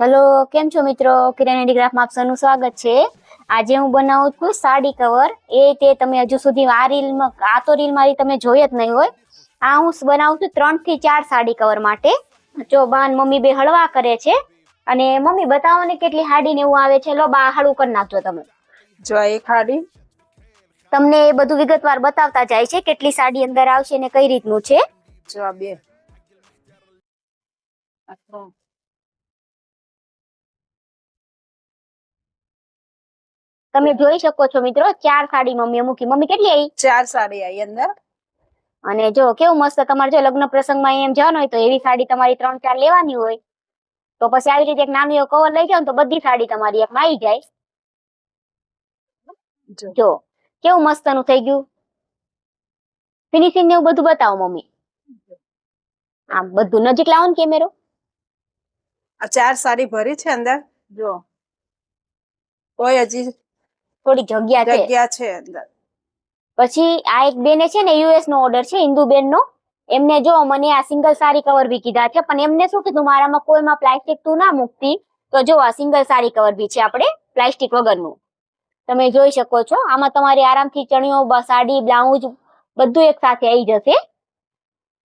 Hello, કેમ છો મિત્રો? કિરણ હેન્ડીક્રાફ્ટમાં આપ સૌનું સ્વાગત છે. આજે હું બનાવું છું સાડી કવર. તે તમે હજુ સુધી આ તો રીલ મારી તમે જોઈ જ નહીં હોય. આ હું બનાવું છું 3 થી 4 સાડી કવર માટે. જો બાન મમ્મી બે હળવા કરે છે અને મમ્મી બતાવો ને કેટલી હાડી ને એવું આવે છે. લો બા હાડું કરી નાખજો તમે. જો એક હાડી તમને એ બધું વિગતવાર બતાવતા જાય છે કેટલી સાડી અંદર આવશે ને કઈ રીતનું છે. જો આ બે તમે જોઈ શકો છો મિત્રો, 4 સાડી મમ્મીએ મૂકી. મમ્મી કેટલી આવી? 4 સાડી આવી અંદર. અને જો કેવું મસ્ત, તમારે જો લગ્ન પ્રસંગમાં એમ જવાનું હોય તો એવી સાડી તમારી 3-4 લેવાની હોય તો પછી આવી રીતે એક નાનું એવું કવર લઈ જાવ તો બધી સાડી તમારી એકમાં આવી જાય. જો કેવું મસ્ત નું થઈ ગયું. ફિનિશિંગ ને એવું બધું બતાવો મમ્મી. આમ બધું નજીક લાવો ને કેમેરો. આ 4 સાડી ભરી છે અંદર. જો કોઈ હજી થોડી જગ્યા છે અંદર. પછી આ એક બેને છે ને યુએસ નો ઓર્ડર છે, ઇન્દુબેન નો. એમને જો મને આ સિંગલ સાડી કવર બી કીધા છે, પણ એમને શું કીધું મારામાં કોઈમાં પ્લાસ્ટિક તું ના મૂકતી. તો જો આ સિંગલ સાડી કવર બી છે આપણે પ્લાસ્ટિક વગરનું. તમે જોઈ શકો છો. આમાં તમારે આરામથી ચણિયો, સાડી, બ્લાઉઝ બધું એક સાથે આવી જશે.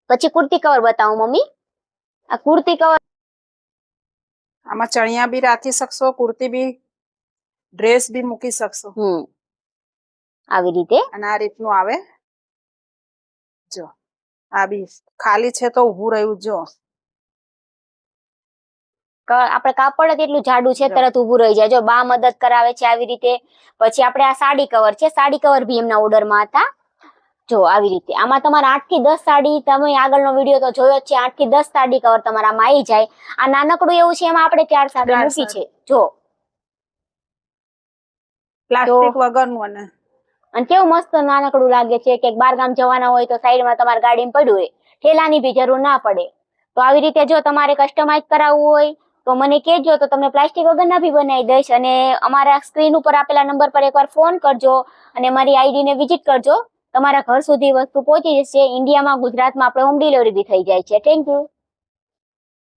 પછી કુર્તી કવર બતાવો મમ્મી. આ કુર્તી કવર આમાં ચણિયા બી રાખી શકશો, કુર્તી બી, ડ્રેસ બી મૂકી શકશો. આવી રીતે. અને આ રીતનું આવે. જો આ બી ખાલી છે તો ઊભું રહ્યું. જો આપણે કાપડ જ એટલું જાડું છે, તરત ઊભું રહી જાય. જો બા મદદ કરાવે છે આવી રીતે. પછી આપણે આ સાડી કવર છે, સાડી કવર બી એમના ઓર્ડરમાં હતા. જો આવી રીતે આમાં તમારે 8 થી 10 સાડી, તમે આગળનો વિડીયો તો જોયો જ છે, 8 થી 10 સાડી કવર તમારામાં આવી જાય. આ નાનકડું એવું છે, એમાં આપણે 4 સાડી મૂકી છે. જો પ્લાસ્ટિક વગરનું. અને કેવું મસ્ત નાનકડું લાગે છે કે બાર ગામ જવાના હોય તો સાઈડમાં તમારે ગાડીમાં પડ્યું હોય, ઠેલાની બી જરૂર ના પડે. તો આવી રીતે જો તમારે કસ્ટમાઇઝ કરાવવું હોય તો મને કહેજો, તો તમને પ્લાસ્ટિક વગરના બી બનાવી દઈશ. અને અમારા સ્ક્રીન ઉપર આપેલા નંબર પર એકવાર ફોન કરજો અને મારી આઈડી ને વિઝિટ કરજો. તમારા ઘર સુધી વસ્તુ પહોંચી જશે. ઇન્ડિયામાં, ગુજરાતમાં આપણે હોમ ડિલિવરી બી થઈ જાય છે. Thank you.